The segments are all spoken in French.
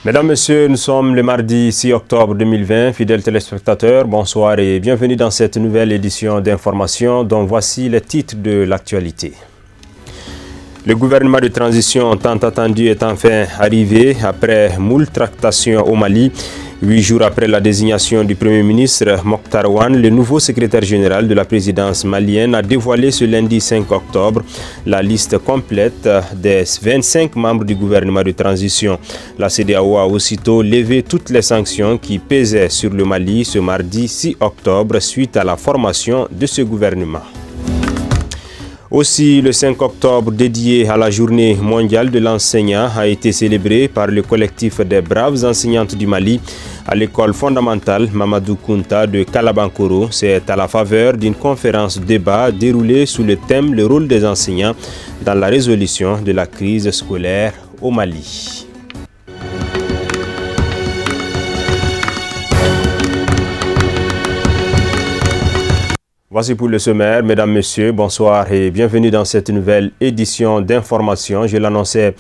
Mesdames, Messieurs, nous sommes le mardi 6 octobre 2020. Fidèles téléspectateurs, bonsoir et bienvenue dans cette nouvelle édition d'information dont voici les titres de l'actualité. Le gouvernement de transition tant attendu est enfin arrivé après moult tractations au Mali. 8 jours après la désignation du Premier ministre Mokhtar Ouane, le nouveau secrétaire général de la présidence malienne a dévoilé ce lundi 5 octobre la liste complète des 25 membres du gouvernement de transition. La CEDEAO a aussitôt levé toutes les sanctions qui pesaient sur le Mali ce mardi 6 octobre suite à la formation de ce gouvernement. Aussi, le 5 octobre dédié à la journée mondiale de l'enseignant a été célébré par le collectif des braves enseignantes du Mali à l'école fondamentale Mamadou Kounta de Kalabankoro. C'est à la faveur d'une conférence débat déroulée sous le thème « Le rôle des enseignants dans la résolution de la crise scolaire au Mali ». Voici pour le sommaire. Mesdames, Messieurs, bonsoir et bienvenue dans cette nouvelle édition d'information. Je l'annonçais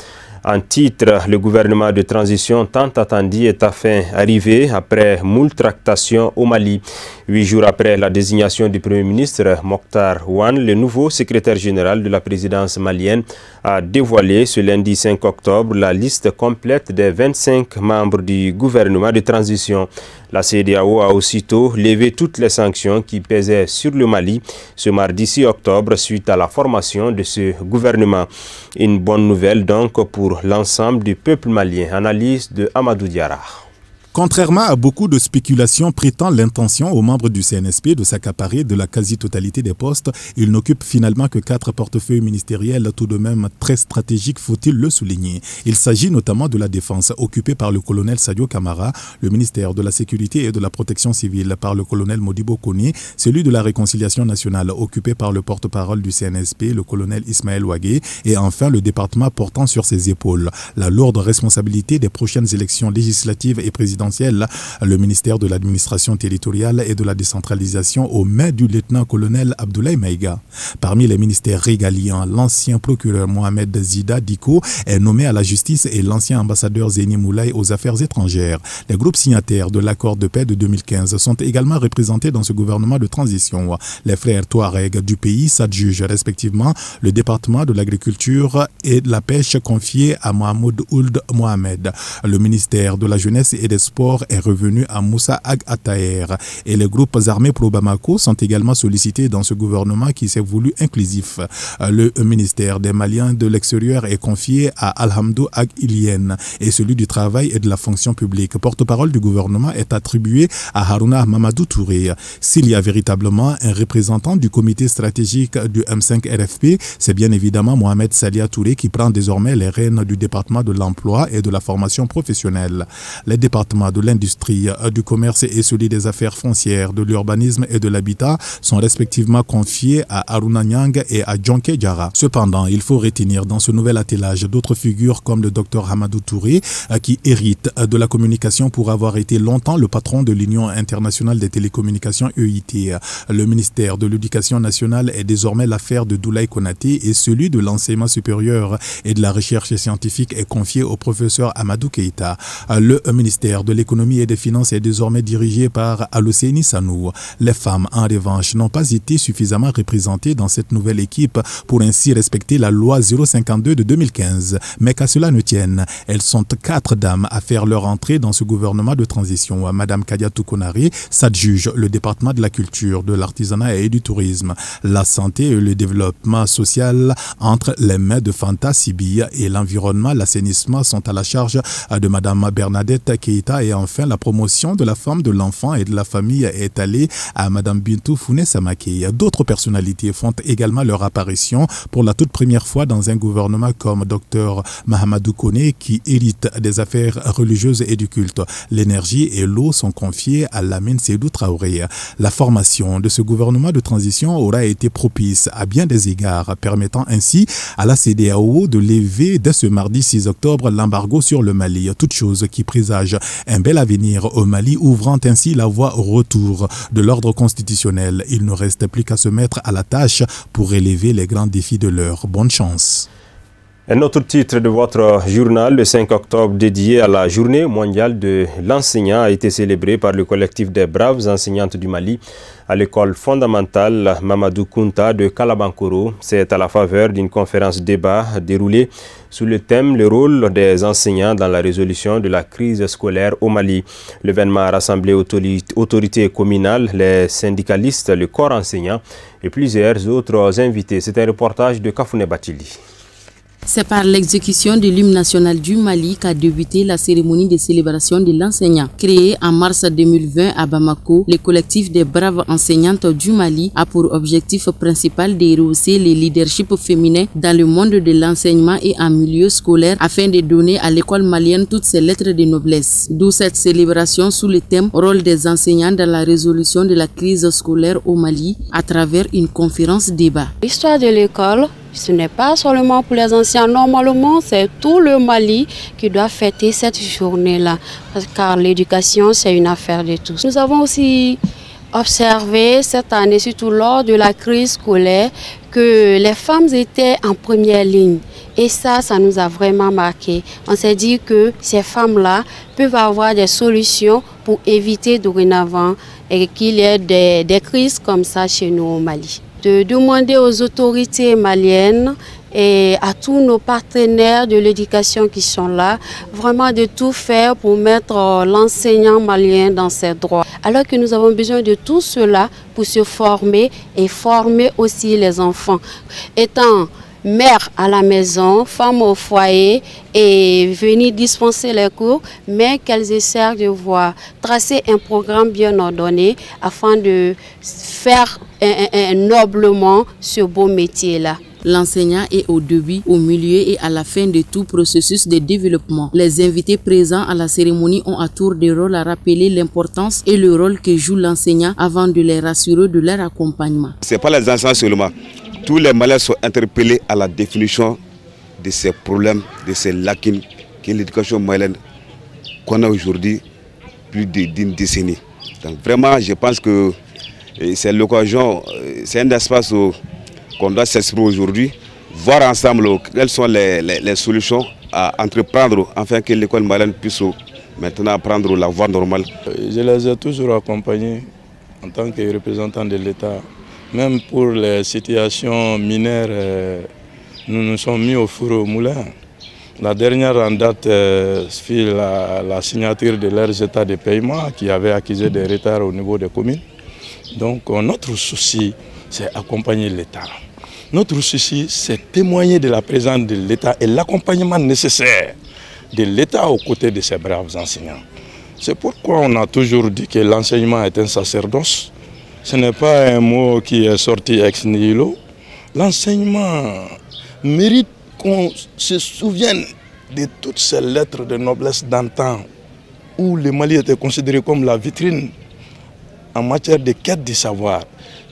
en titre, le gouvernement de transition tant attendu est enfin arrivé après moult tractations au Mali. 8 jours après la désignation du Premier ministre Mokhtar Ouane, le nouveau secrétaire général de la présidence malienne a dévoilé ce lundi 5 octobre la liste complète des 25 membres du gouvernement de transition. La CEDEAO a aussitôt levé toutes les sanctions qui pesaient sur le Mali ce mardi 6 octobre suite à la formation de ce gouvernement. Une bonne nouvelle donc pour l'ensemble du peuple malien. Analyse de Amadou Diarra. Contrairement à beaucoup de spéculations prêtant l'intention aux membres du CNSP de s'accaparer de la quasi-totalité des postes, il n'occupe finalement que 4 portefeuilles ministériels, tout de même très stratégiques, faut-il le souligner. Il s'agit notamment de la défense, occupée par le colonel Sadio Kamara, le ministère de la Sécurité et de la Protection civile par le colonel Modibo Koné, celui de la Réconciliation nationale, occupé par le porte-parole du CNSP, le colonel Ismaël Ouagé, et enfin le département portant sur ses épaules la lourde responsabilité des prochaines élections législatives et présidentielles, le ministère de l'administration territoriale et de la décentralisation aux mains du lieutenant-colonel Abdoulaye Maïga. Parmi les ministères régaliens, l'ancien procureur Mohamed Zida Diko est nommé à la justice et l'ancien ambassadeur Zeni Moulay aux affaires étrangères. Les groupes signataires de l'accord de paix de 2015 sont également représentés dans ce gouvernement de transition. Les frères Touareg du pays s'adjugent respectivement le département de l'agriculture et de la pêche confié à Mohamed Ould Mohamed. Le ministère de la jeunesse et des sports est revenu à Moussa Ag Attaher et les groupes armés pro-Bamako sont également sollicités dans ce gouvernement qui s'est voulu inclusif. Le ministère des Maliens de l'extérieur est confié à Alhamdou Ag Ilien et celui du travail et de la fonction publique, porte-parole du gouvernement, est attribué à Haruna Mamadou Touré. S'il y a véritablement un représentant du comité stratégique du M5 RFP, c'est bien évidemment Mohamed Salia Touré qui prend désormais les rênes du département de l'emploi et de la formation professionnelle. Les départements de l'industrie, du commerce et celui des affaires foncières, de l'urbanisme et de l'habitat sont respectivement confiés à Haruna Nyang et à Djonké Diarra. Cependant, il faut retenir dans ce nouvel attelage d'autres figures comme le docteur Hamadou Touré qui hérite de la communication pour avoir été longtemps le patron de l'Union internationale des télécommunications EIT. Le ministère de l'Éducation nationale est désormais l'affaire de Doulaye Konaté et celui de l'enseignement supérieur et de la recherche scientifique est confié au professeur Amadou Keïta. Le ministère de l'économie et des finances est désormais dirigé par Alousséni Sanou. Les femmes, en revanche, n'ont pas été suffisamment représentées dans cette nouvelle équipe pour ainsi respecter la loi 052 de 2015. Mais qu'à cela ne tienne, elles sont 4 dames à faire leur entrée dans ce gouvernement de transition. Madame Kadiatou Konaré s'adjuge le département de la culture, de l'artisanat et du tourisme. La santé et le développement social entre les mains de Fanta Sibi et l'environnement, l'assainissement sont à la charge de Madame Bernadette Keïta et enfin la promotion de la femme, de l'enfant et de la famille est allée à Madame Bintou Founé Samake. D'autres personnalités font également leur apparition pour la toute première fois dans un gouvernement comme Dr Mahamadou Koné qui hérite des affaires religieuses et du culte. L'énergie et l'eau sont confiées à Lamine Sédou Traoré. La formation de ce gouvernement de transition aura été propice à bien des égards, permettant ainsi à la CEDEAO de lever dès ce mardi 6 octobre l'embargo sur le Mali, toute chose qui présage un bel avenir au Mali, ouvrant ainsi la voie au retour de l'ordre constitutionnel. Il ne reste plus qu'à se mettre à la tâche pour relever les grands défis de l'heure. Bonne chance. Un autre titre de votre journal, le 5 octobre, dédié à la journée mondiale de l'enseignant, a été célébré par le collectif des braves enseignantes du Mali à l'école fondamentale Mamadou Kounta de Kalabankoro. C'est à la faveur d'une conférence débat déroulée sous le thème « Le rôle des enseignants dans la résolution de la crise scolaire au Mali ». L'événement a rassemblé autorités communales, les syndicalistes, le corps enseignant et plusieurs autres invités. C'est un reportage de Kafouné Batili. C'est par l'exécution de l'hymne national du Mali qu'a débuté la cérémonie de célébration de l'enseignant. Créé en mars 2020 à Bamako, le collectif des braves enseignantes du Mali a pour objectif principal de rehausser le leadership féminin dans le monde de l'enseignement et en milieu scolaire afin de donner à l'école malienne toutes ses lettres de noblesse. D'où cette célébration sous le thème « Rôle des enseignants dans la résolution de la crise scolaire au Mali » à travers une conférence débat. L'histoire de l'école, ce n'est pas seulement pour les anciens. Normalement, c'est tout le Mali qui doit fêter cette journée-là. Car l'éducation, c'est une affaire de tous. Nous avons aussi observé cette année, surtout lors de la crise scolaire, que les femmes étaient en première ligne. Et ça nous a vraiment marqué. On s'est dit que ces femmes-là peuvent avoir des solutions pour éviter dorénavant qu'il y ait des crises comme ça chez nous au Mali. De demander aux autorités maliennes et à tous nos partenaires de l'éducation qui sont là, vraiment de tout faire pour mettre l'enseignant malien dans ses droits. Alors que nous avons besoin de tout cela pour se former et former aussi les enfants. Étant mère à la maison, femme au foyer et venir dispenser les cours, mais qu'elles essaient de tracer un programme bien ordonné afin de faire noblement ce beau métier-là. L'enseignant est au début, au milieu et à la fin de tout processus de développement. Les invités présents à la cérémonie ont à tour de rôle à rappeler l'importance et le rôle que joue l'enseignant avant de les rassurer de leur accompagnement. Ce n'est pas les enseignants seulement. Tous les Maliens sont interpellés à la définition de ces problèmes, de ces lacunes que l'éducation malienne qu'on a aujourd'hui plus d'une décennie. Donc vraiment, je pense que c'est l'occasion, c'est un espace qu'on doit s'exprimer aujourd'hui, voir ensemble quelles sont les solutions à entreprendre afin que l'école malienne puisse maintenant prendre la voie normale. Je les ai toujours accompagnés en tant que représentant de l'État. Même pour les situations mineures, nous nous sommes mis au four au moulin. La dernière en date fut la signature de leurs états de paiement qui avaient accusé des retards au niveau des communes. Donc notre souci, c'est accompagner l'État. Notre souci, c'est témoigner de la présence de l'État et l'accompagnement nécessaire de l'État aux côtés de ces braves enseignants. C'est pourquoi on a toujours dit que l'enseignement est un sacerdoce. Ce n'est pas un mot qui est sorti ex nihilo. L'enseignement mérite qu'on se souvienne de toutes ces lettres de noblesse d'antan où le Mali était considéré comme la vitrine en matière de quête du savoir.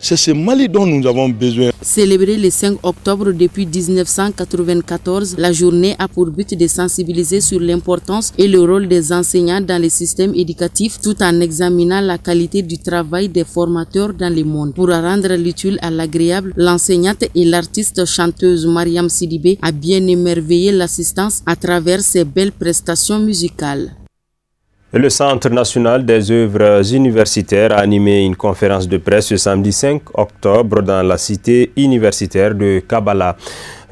C'est ce Mali dont nous avons besoin. Célébrer le 5 octobre depuis 1994, la journée a pour but de sensibiliser sur l'importance et le rôle des enseignants dans le système éducatif tout en examinant la qualité du travail des formateurs dans le monde. Pour rendre l'utile à l'agréable, l'enseignante et l'artiste chanteuse Mariam Sidibé a bien émerveillé l'assistance à travers ses belles prestations musicales. Le Centre national des œuvres universitaires a animé une conférence de presse ce samedi 5 octobre dans la cité universitaire de Kabala.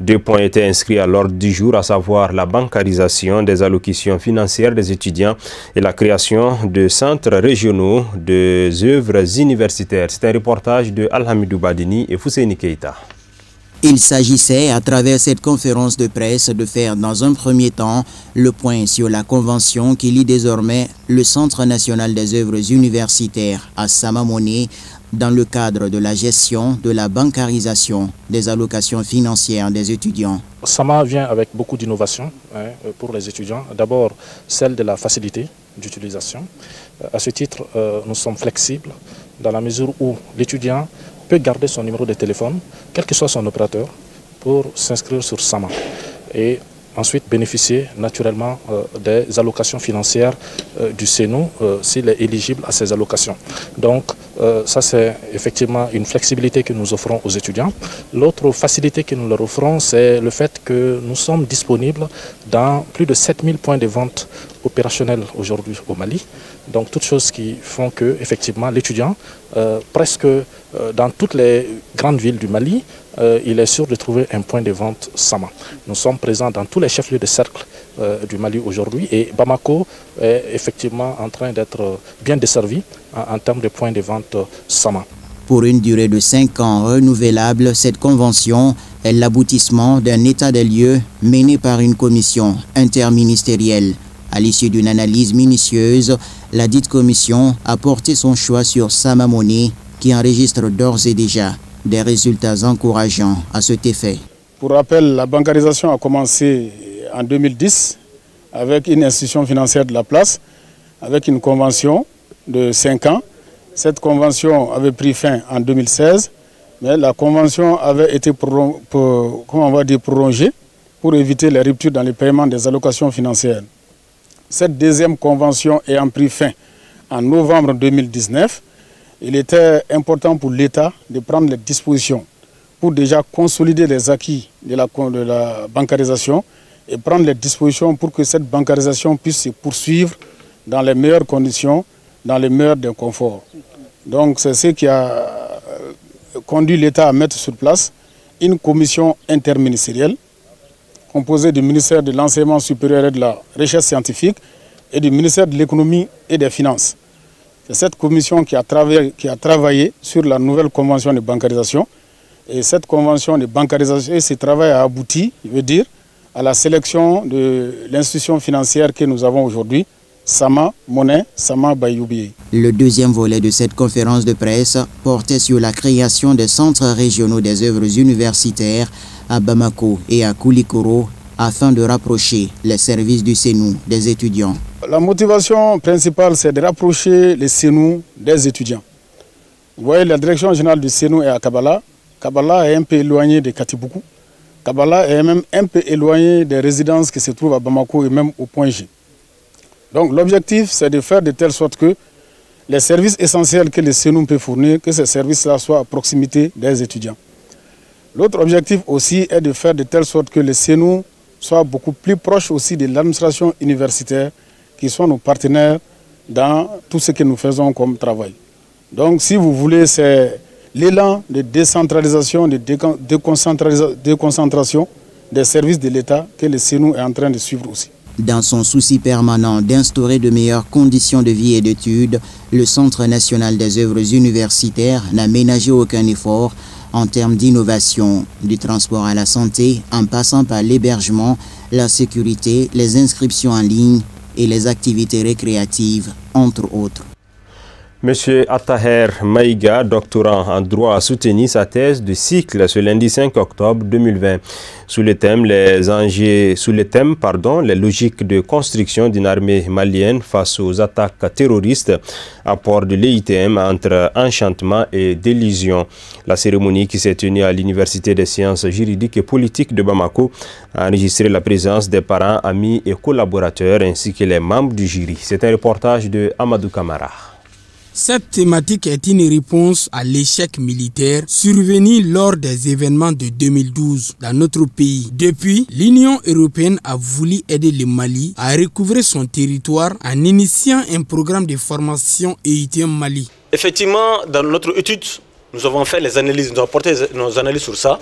2 points étaient inscrits à l'ordre du jour, à savoir la bancarisation des allocations financières des étudiants et la création de centres régionaux des œuvres universitaires. C'est un reportage de Alhamidou Badini et Fousseini Keita. Il s'agissait, à travers cette conférence de presse, de faire dans un premier temps le point sur la convention qui lie désormais le Centre national des œuvres universitaires à Samamone dans le cadre de la gestion de la bancarisation des allocations financières des étudiants. SAMA vient avec beaucoup d'innovations pour les étudiants. D'abord, celle de la facilité d'utilisation. À ce titre, nous sommes flexibles dans la mesure où l'étudiant peut garder son numéro de téléphone, quel que soit son opérateur, pour s'inscrire sur SAMA. Et ensuite bénéficier naturellement des allocations financières du CENU s'il est éligible à ces allocations. Donc ça c'est effectivement une flexibilité que nous offrons aux étudiants. L'autre facilité que nous leur offrons, c'est le fait que nous sommes disponibles dans plus de 7000 points de vente opérationnels aujourd'hui au Mali. Donc toutes choses qui font que effectivement l'étudiant, presque dans toutes les grandes villes du Mali, il est sûr de trouver un point de vente Sama. Nous sommes présents dans tous les chefs-lieux de cercle du Mali aujourd'hui et Bamako est effectivement en train d'être bien desservi en termes de points de vente Sama. Pour une durée de 5 ans renouvelable, cette convention est l'aboutissement d'un état des lieux mené par une commission interministérielle. À l'issue d'une analyse minutieuse, la dite commission a porté son choix sur Sama Money, qui enregistre d'ores et déjà des résultats encourageants à cet effet. Pour rappel, la bancarisation a commencé en 2010 avec une institution financière de la place, avec une convention de 5 ans. Cette convention avait pris fin en 2016, mais la convention avait été prolongée pour éviter les ruptures dans les paiements des allocations financières. Cette deuxième convention ayant pris fin en novembre 2019, il était important pour l'État de prendre les dispositions pour déjà consolider les acquis de la bancarisation et prendre les dispositions pour que cette bancarisation puisse se poursuivre dans les meilleures conditions, dans les meilleurs des conforts. Donc c'est ce qui a conduit l'État à mettre sur place une commission interministérielle composée du ministère de l'Enseignement supérieur et de la Recherche scientifique et du ministère de l'Économie et des Finances. C'est cette commission qui a travaillé sur la nouvelle convention de bancarisation. Et cette convention de bancarisation, ce travail a abouti, je veux dire, à la sélection de l'institution financière que nous avons aujourd'hui, Sama Money, Sama Bayoubi. Le deuxième volet de cette conférence de presse portait sur la création des centres régionaux des œuvres universitaires à Bamako et à Koulikoro afin de rapprocher les services du CENU des étudiants. La motivation principale, c'est de rapprocher les CENU des étudiants. Vous voyez, la direction générale du CENU est à Kabala. Kabala est un peu éloigné de Katibuku. Kabala est même un peu éloigné des résidences qui se trouvent à Bamako et même au point G. Donc l'objectif, c'est de faire de telle sorte que les services essentiels que le CENU peut fournir, que ces services-là soient à proximité des étudiants. L'autre objectif aussi est de faire de telle sorte que le CENU soit beaucoup plus proche aussi de l'administration universitaire, qui sont nos partenaires dans tout ce que nous faisons comme travail. Donc si vous voulez, c'est l'élan de décentralisation, de déconcentration des services de l'État que le CENU est en train de suivre aussi. Dans son souci permanent d'instaurer de meilleures conditions de vie et d'études, le Centre national des œuvres universitaires n'a ménagé aucun effort en termes d'innovation, du transport à la santé, en passant par l'hébergement, la sécurité, les inscriptions en ligne et les activités récréatives, entre autres. Monsieur Attaher Maïga, doctorant en droit, a soutenu sa thèse de cycle ce lundi 5 octobre 2020 sous le thème les logiques de construction d'une armée malienne face aux attaques terroristes, apport de l'EITM entre enchantement et délusion. La cérémonie qui s'est tenue à l'Université des sciences juridiques et politiques de Bamako a enregistré la présence des parents, amis et collaborateurs ainsi que les membres du jury. C'est un reportage de Amadou Kamara. Cette thématique est une réponse à l'échec militaire survenu lors des événements de 2012 dans notre pays. Depuis, l'Union européenne a voulu aider le Mali à recouvrer son territoire en initiant un programme de formation EITM Mali. Effectivement, dans notre étude, nous avons fait les analyses, nous avons porté nos analyses sur ça.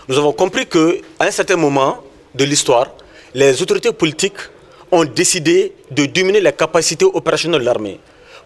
Nous avons compris qu'à un certain moment de l'histoire, les autorités politiques ont décidé de diminuer les capacités opérationnelles de l'armée.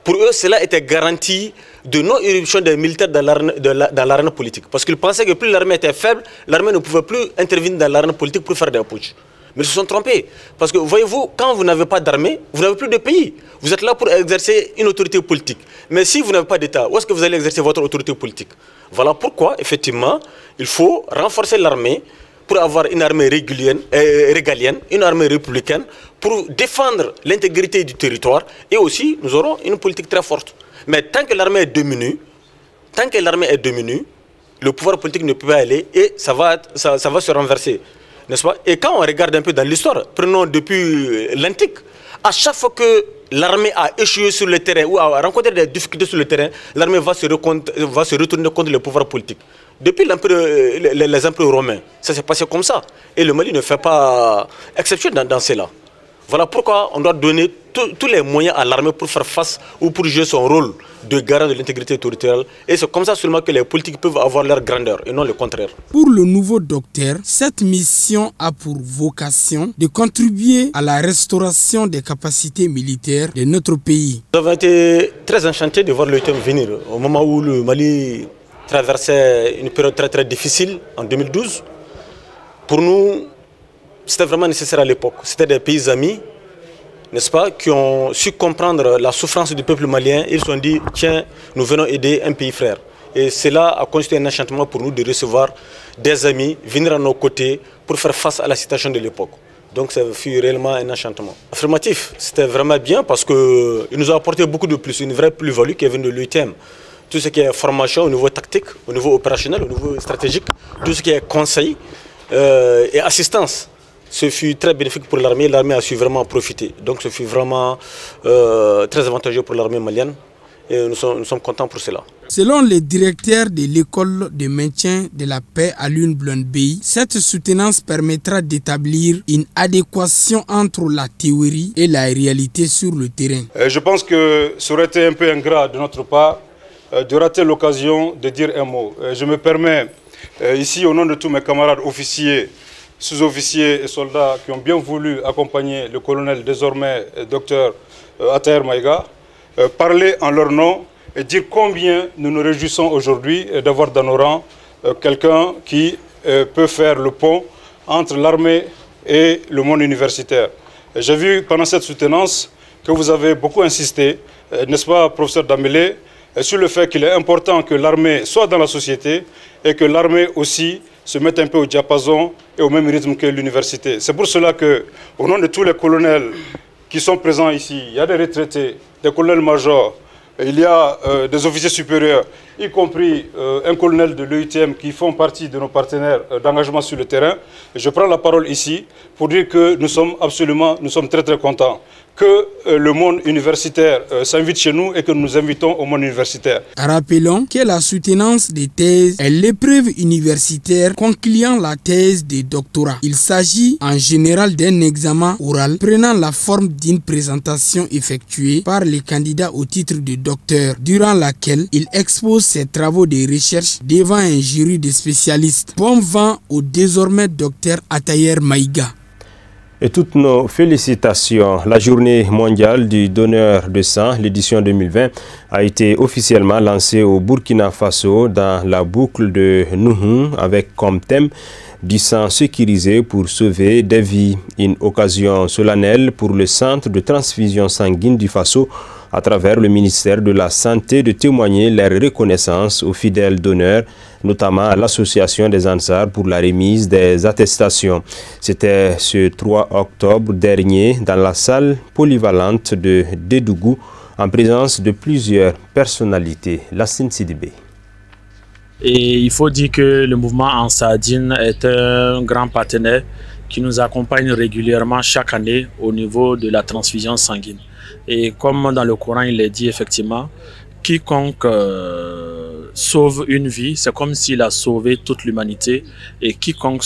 Pour eux, cela était garanti de non-éruption des militaires dans l'arène politique. Parce qu'ils pensaient que plus l'armée était faible, l'armée ne pouvait plus intervenir dans l'arène politique pour faire des putsch. Mais ils se sont trompés. Parce que, voyez-vous, quand vous n'avez pas d'armée, vous n'avez plus de pays. Vous êtes là pour exercer une autorité politique. Mais si vous n'avez pas d'État, où est-ce que vous allez exercer votre autorité politique? Voilà pourquoi, effectivement, il faut renforcer l'armée pour avoir une armée régalienne, une armée républicaine, pour défendre l'intégrité du territoire. Et aussi, nous aurons une politique très forte. Mais tant que l'armée est diminuée, le pouvoir politique ne peut pas aller et ça va se renverser. n'est-ce pas? Et quand on regarde un peu dans l'histoire, prenons depuis l'antique, à chaque fois que l'armée a échoué sur le terrain ou a rencontré des difficultés sur le terrain, l'armée va se retourner contre le pouvoir politique. Depuis les empereurs romains, ça s'est passé comme ça. Et le Mali ne fait pas exception dans cela. Voilà pourquoi on doit donner tous les moyens à l'armée pour faire face ou pour jouer son rôle de garant de l'intégrité territoriale. Et c'est comme ça seulement que les politiques peuvent avoir leur grandeur et non le contraire. Pour le nouveau docteur, cette mission a pour vocation de contribuer à la restauration des capacités militaires de notre pays. Nous avons été très enchantés de voir le thème venir au moment où le Mali traversait une période très difficile en 2012. Pour nous, c'était vraiment nécessaire à l'époque. C'était des pays amis, n'est-ce pas, qui ont su comprendre la souffrance du peuple malien. Ils se sont dit, tiens, nous venons aider un pays frère. Et cela a constitué un enchantement pour nous de recevoir des amis, venir à nos côtés pour faire face à la situation de l'époque. Donc ça fut réellement un enchantement. Affirmatif, c'était vraiment bien parce qu'il nous a apporté beaucoup de plus, une vraie plus-value qui est venue de l'UTM. Tout ce qui est formation au niveau tactique, au niveau opérationnel, au niveau stratégique, tout ce qui est conseil et assistance. Ce fut très bénéfique pour l'armée, l'armée a su vraiment profiter. Donc ce fut vraiment très avantageux pour l'armée malienne et nous sommes contents pour cela. Selon le directeur de l'école de maintien de la paix à l'UNBLUN-BEI, cette soutenance permettra d'établir une adéquation entre la théorie et la réalité sur le terrain. Je pense que ça aurait été un peu ingrat de notre part de rater l'occasion de dire un mot. Je me permets ici au nom de tous mes camarades officiers, sous-officiers et soldats qui ont bien voulu accompagner le colonel, désormais docteur Ataher Maïga, parler en leur nom et dire combien nous nous réjouissons aujourd'hui d'avoir dans nos rangs quelqu'un qui peut faire le pont entre l'armée et le monde universitaire. J'ai vu pendant cette soutenance que vous avez beaucoup insisté, n'est-ce pas, professeur Dambélé, sur le fait qu'il est important que l'armée soit dans la société et que l'armée aussi se mette un peu au diapason et au même rythme que l'université. C'est pour cela que, au nom de tous les colonels qui sont présents ici, il y a des retraités, des colonels-majors, il y a des officiers supérieurs, y compris un colonel de l'UTM qui font partie de nos partenaires d'engagement sur le terrain. Et je prends la parole ici pour dire que nous sommes très contents que le monde universitaire s'invite chez nous et que nous invitons au monde universitaire. Rappelons que la soutenance des thèses est l'épreuve universitaire concluant la thèse de doctorat. Il s'agit en général d'un examen oral prenant la forme d'une présentation effectuée par les candidats au titre de docteur, durant laquelle il expose ses travaux de recherche devant un jury de spécialistes. Bon vent au désormais docteur Ataher Maïga. Et toutes nos félicitations. La journée mondiale du donneur de sang, l'édition 2020, a été officiellement lancée au Burkina Faso dans la boucle de Nuhun avec comme thème du sang sécurisé pour sauver des vies. Une occasion solennelle pour le centre de transfusion sanguine du Faso à travers le ministère de la Santé de témoigner leur reconnaissance aux fidèles donneurs, notamment à l'association des Ansar pour la remise des attestations. C'était ce 3 octobre dernier dans la salle polyvalente de Dédougou en présence de plusieurs personnalités. Lassine Sidibé. Et il faut dire que le mouvement Ansardine est un grand partenaire qui nous accompagne régulièrement chaque année au niveau de la transfusion sanguine. Et comme dans le Coran il est dit effectivement, quiconque sauve une vie, c'est comme s'il a sauvé toute l'humanité. Et quiconque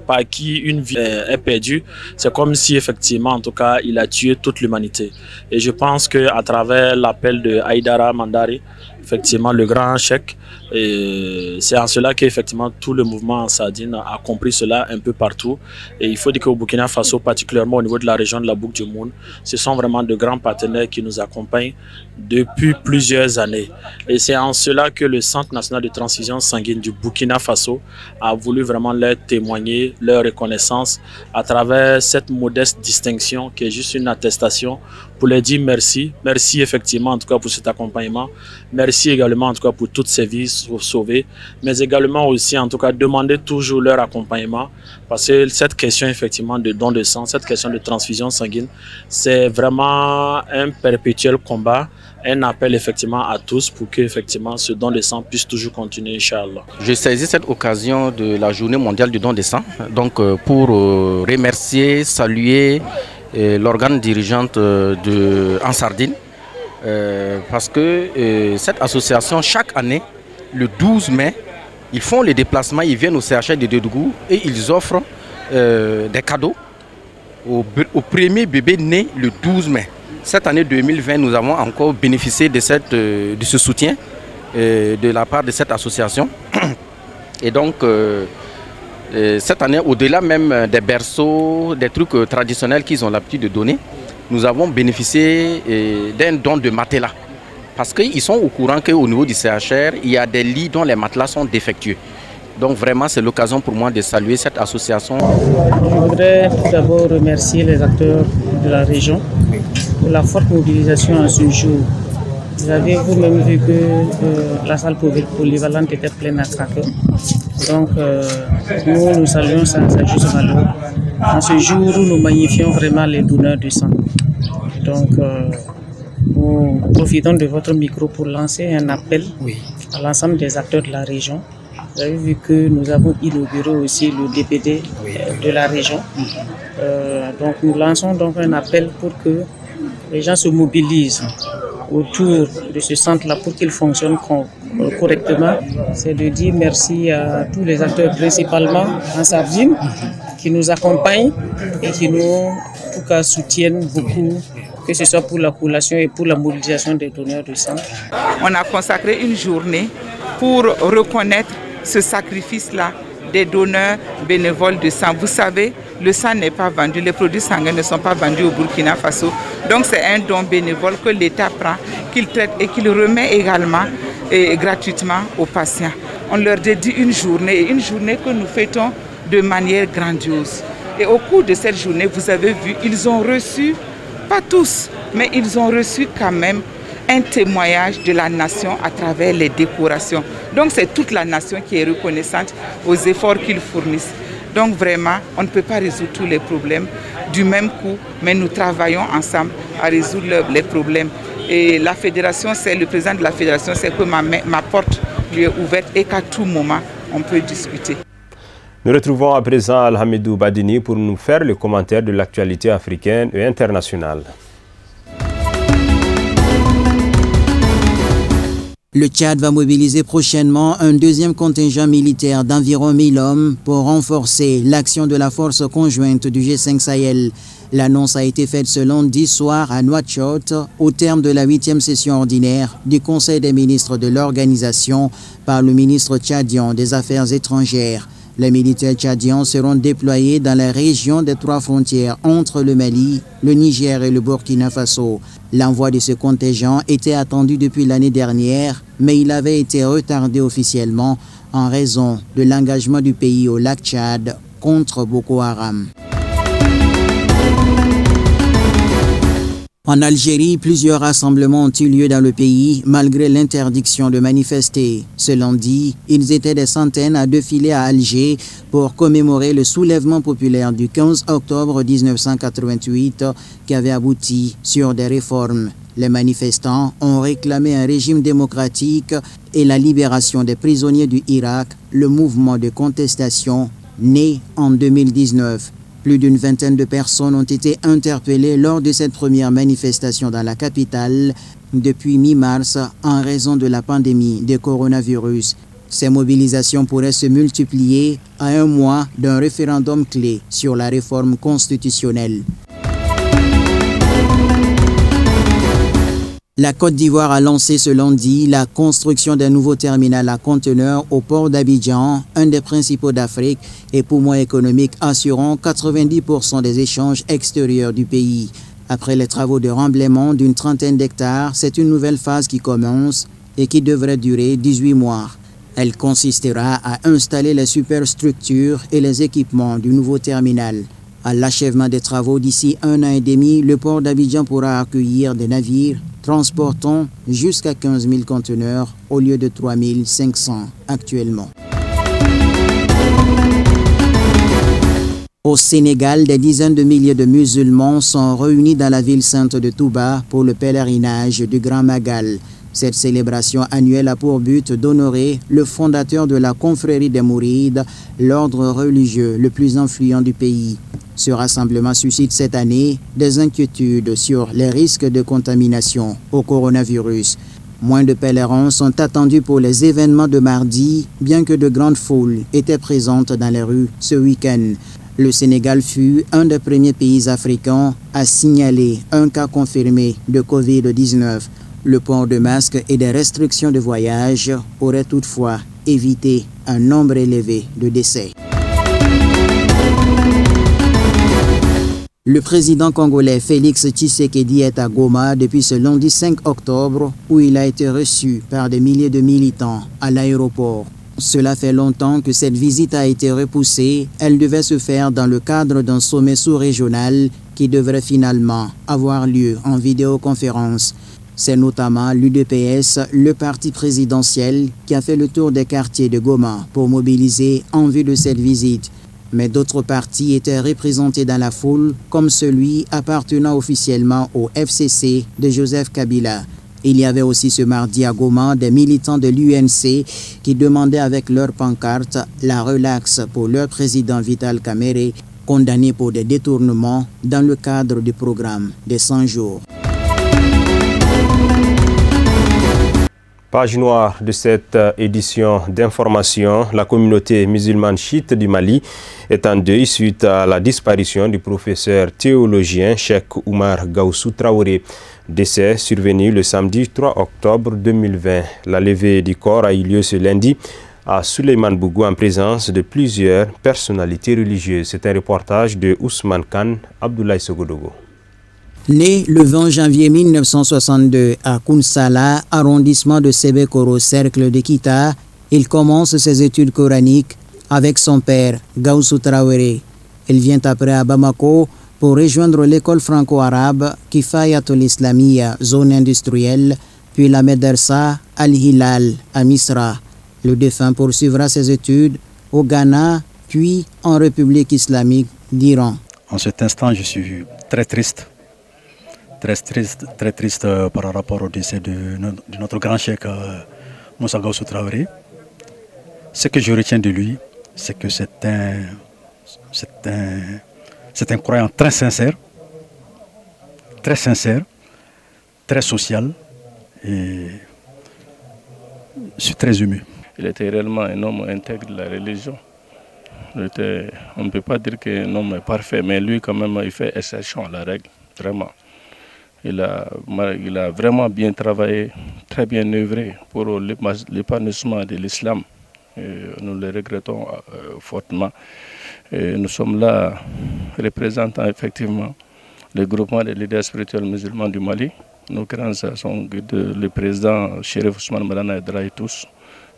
par qui une vie est perdue, c'est comme si effectivement, en tout cas, il a tué toute l'humanité. Et je pense qu'à travers l'appel de Haïdara Mandari, effectivement, le grand chèque, c'est en cela qu'effectivement tout le mouvement Ansardine a compris cela un peu partout. Et il faut dire qu'au Burkina Faso, particulièrement au niveau de la région de la Boucle du Moun, ce sont vraiment de grands partenaires qui nous accompagnent depuis plusieurs années. Et c'est en cela que le Centre national de transfusion sanguine du Burkina Faso a voulu vraiment leur témoigner leur reconnaissance à travers cette modeste distinction qui est juste une attestation pour leur dire merci. Merci effectivement en tout cas pour cet accompagnement. Merci également en tout cas pour toutes ces vies sauvées, mais également aussi en tout cas demander toujours leur accompagnement parce que cette question effectivement de don de sang, cette question de transfusion sanguine, c'est vraiment un perpétuel combat un appel effectivement à tous pour que effectivement ce don de sang puisse toujours continuer, Inch'Allah. Je saisis cette occasion de la journée mondiale du don de sang donc pour remercier, saluer l'organe dirigeante de Ansardine parce que cette association chaque année le 12 mai ils font les déplacements, ils viennent au CHR de Dédougou et ils offrent des cadeaux au premier bébé né le 12 mai. Cette année 2020, nous avons encore bénéficié de ce soutien de la part de cette association. Et donc, cette année, au-delà même des berceaux, des trucs traditionnels qu'ils ont l'habitude de donner, nous avons bénéficié d'un don de matelas. Parce qu'ils sont au courant qu'au niveau du CHR, il y a des lits dont les matelas sont défectueux. Donc vraiment, c'est l'occasion pour moi de saluer cette association. Je voudrais tout d'abord remercier les acteurs de la région pour la forte mobilisation en ce jour. Vous avez vous-même vu que la salle polyvalente était pleine à craquer. Donc nous saluons ça juste valeur. En ce jour où nous magnifions vraiment les donneurs de sang. Donc nous profitons de votre micro pour lancer un appel à l'ensemble des acteurs de la région. Vous avez vu que nous avons inauguré aussi le DPD de la région. Donc nous lançons donc un appel pour que les gens se mobilisent autour de ce centre-là pour qu'il fonctionne correctement. C'est de dire merci à tous les acteurs, principalement en Sardine, qui nous accompagnent et qui nous, en tout cas, soutiennent beaucoup, que ce soit pour la coagulation et pour la mobilisation des donneurs de sang. On a consacré une journée pour reconnaître ce sacrifice-là des donneurs bénévoles de sang. Vous savez, le sang n'est pas vendu, les produits sanguins ne sont pas vendus au Burkina Faso. Donc c'est un don bénévole que l'État prend, qu'il traite et qu'il remet également gratuitement aux patients. On leur dédie une journée que nous fêtons de manière grandiose. Et au cours de cette journée, vous avez vu, ils ont reçu, pas tous, mais ils ont reçu quand même un témoignage de la nation à travers les décorations. Donc c'est toute la nation qui est reconnaissante aux efforts qu'ils fournissent. Donc vraiment, on ne peut pas résoudre tous les problèmes du même coup, mais nous travaillons ensemble à résoudre les problèmes. Et la fédération, c'est le président de la fédération, c'est que ma porte lui est ouverte et qu'à tout moment, on peut discuter. Nous retrouvons à présent Alhamidou Badini pour nous faire le commentaire de l'actualité africaine et internationale. Le Tchad va mobiliser prochainement un deuxième contingent militaire d'environ 1000 hommes pour renforcer l'action de la force conjointe du G5 Sahel. L'annonce a été faite ce lundi soir à Nouakchott, au terme de la 8e session ordinaire du Conseil des ministres de l'organisation par le ministre tchadien des Affaires étrangères. Les militaires tchadiens seront déployés dans la région des 3 frontières entre le Mali, le Niger et le Burkina Faso. L'envoi de ce contingent était attendu depuis l'année dernière, mais il avait été retardé officiellement en raison de l'engagement du pays au lac Tchad contre Boko Haram. En Algérie, plusieurs rassemblements ont eu lieu dans le pays malgré l'interdiction de manifester. Ce lundi, ils étaient des centaines à défiler à Alger pour commémorer le soulèvement populaire du 15 octobre 1988 qui avait abouti sur des réformes. Les manifestants ont réclamé un régime démocratique et la libération des prisonniers du Irak, le mouvement de contestation né en 2019. Plus d'une vingtaine de personnes ont été interpellées lors de cette première manifestation dans la capitale depuis mi-mars en raison de la pandémie de coronavirus. Ces mobilisations pourraient se multiplier à un mois d'un référendum clé sur la réforme constitutionnelle. La Côte d'Ivoire a lancé ce lundi la construction d'un nouveau terminal à conteneurs au port d'Abidjan, un des principaux d'Afrique et poumon économique assurant 90% des échanges extérieurs du pays. Après les travaux de remblaiement d'une trentaine d'hectares, c'est une nouvelle phase qui commence et qui devrait durer 18 mois. Elle consistera à installer les superstructures et les équipements du nouveau terminal. À l'achèvement des travaux d'ici 1 an et demi, le port d'Abidjan pourra accueillir des navires transportant jusqu'à 15 000 conteneurs au lieu de 3 500 actuellement. Au Sénégal, des dizaines de milliers de musulmans sont réunis dans la ville sainte de Touba pour le pèlerinage du Grand Magal. Cette célébration annuelle a pour but d'honorer le fondateur de la confrérie des Mourides, l'ordre religieux le plus influent du pays. Ce rassemblement suscite cette année des inquiétudes sur les risques de contamination au coronavirus. Moins de pèlerins sont attendus pour les événements de mardi, bien que de grandes foules étaient présentes dans les rues ce week-end. Le Sénégal fut un des premiers pays africains à signaler un cas confirmé de Covid-19. Le port de masques et des restrictions de voyage auraient toutefois évité un nombre élevé de décès. Le président congolais Félix Tshisekedi est à Goma depuis ce lundi 5 octobre où il a été reçu par des milliers de militants à l'aéroport. Cela fait longtemps que cette visite a été repoussée. Elle devait se faire dans le cadre d'un sommet sous-régional qui devrait finalement avoir lieu en vidéoconférence. C'est notamment l'UDPS, le parti présidentiel, qui a fait le tour des quartiers de Goma pour mobiliser en vue de cette visite. Mais d'autres partis étaient représentés dans la foule, comme celui appartenant officiellement au FCC de Joseph Kabila. Il y avait aussi ce mardi à Goma des militants de l'UNC qui demandaient avec leur pancarte la relaxe pour leur président Vital Kamerhe, condamné pour des détournements dans le cadre du programme des 100 jours. Page noire de cette édition d'information, la communauté musulmane chiite du Mali est en deuil suite à la disparition du professeur théologien Cheikh Oumar Gawsu Traoré, décès survenu le samedi 3 octobre 2020. La levée du corps a eu lieu ce lundi à Souleymane Bougou en présence de plusieurs personnalités religieuses. C'est un reportage de Ousmane Khan, Abdoulaye Sogodogo. Né le 20 janvier 1962 à Kounsala, arrondissement de Sébékoro, cercle de Kita, il commence ses études coraniques avec son père, Gawsu Traoré. Il vient après à Bamako pour rejoindre l'école franco-arabe Kifayatul Islamiyya, zone industrielle, puis la Médersa Al-Hilal à Misra. Le défunt poursuivra ses études au Ghana, puis en République islamique d'Iran. En cet instant, je suis très triste par rapport au décès de notre grand cheikh Moussa Gawsu Traoré. Ce que je retiens de lui, c'est que c'est un croyant très sincère, très social, et je suis très ému. Il était réellement un homme intègre de la religion. On ne peut pas dire qu'un homme est parfait, mais lui quand même il fait exception à la règle, vraiment. Il a vraiment bien travaillé, très bien œuvré pour l'épanouissement de l'islam. Nous le regrettons fortement. Et nous sommes là représentant effectivement le groupement des leaders spirituels musulmans du Mali. Nos grands sont le président Chérif Ousmane Malana et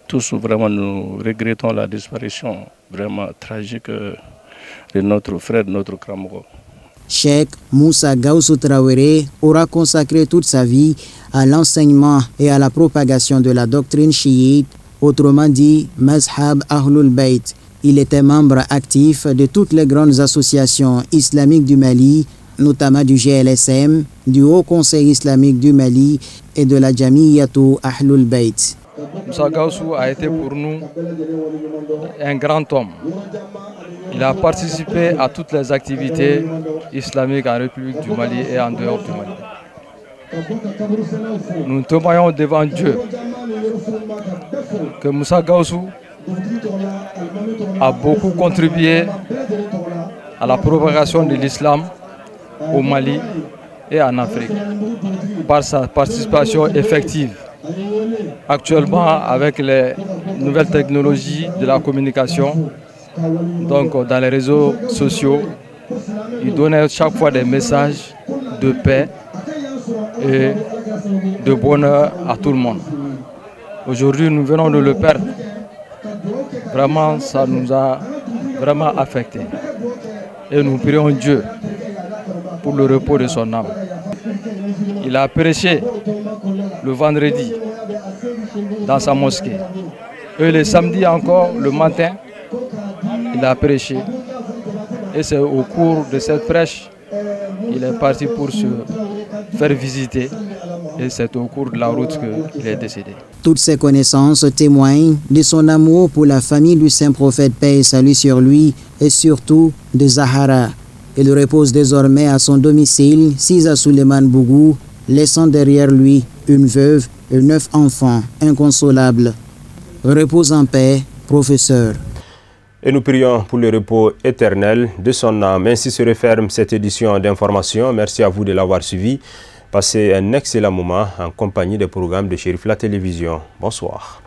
tous vraiment nous regrettons la disparition vraiment tragique de notre frère, de notre Kramoro. Cheikh Moussa Gawsu Traoré aura consacré toute sa vie à l'enseignement et à la propagation de la doctrine chiite, autrement dit Mazhab Ahlul Bayt. Il était membre actif de toutes les grandes associations islamiques du Mali, notamment du GLSM, du Haut Conseil islamique du Mali et de la Jamiyatou Ahlul Bayt. Moussa Gawsu a été pour nous un grand homme. Il a participé à toutes les activités islamiques en République du Mali et en dehors du Mali. Nous témoignons devant Dieu que Moussa Gawsu a beaucoup contribué à la propagation de l'islam au Mali et en Afrique par sa participation effective. Actuellement, avec les nouvelles technologies de la communication, donc dans les réseaux sociaux, il donnait chaque fois des messages de paix et de bonheur à tout le monde. Aujourd'hui, nous venons de le perdre. Vraiment, ça nous a vraiment affectés. Et nous prions Dieu pour le repos de son âme. Il a prêché le vendredi dans sa mosquée. Et le samedi encore, le matin, il a prêché Et c'est au cours de cette prêche qu'il est parti pour se faire visiter. Et c'est au cours de la route qu'il est décédé. Toutes ces connaissances témoignent de son amour pour la famille du saint prophète, paix et salut sur lui, et surtout de Zahara. Il repose désormais à son domicile, Siza Suleiman Bougou, laissant derrière lui une veuve et 9 enfants inconsolables. Repose en paix, professeur. Et nous prions pour le repos éternel de son âme. Ainsi se referme cette édition d'information. Merci à vous de l'avoir suivi. Passez un excellent moment en compagnie des programmes de Chérif La Télévision. Bonsoir.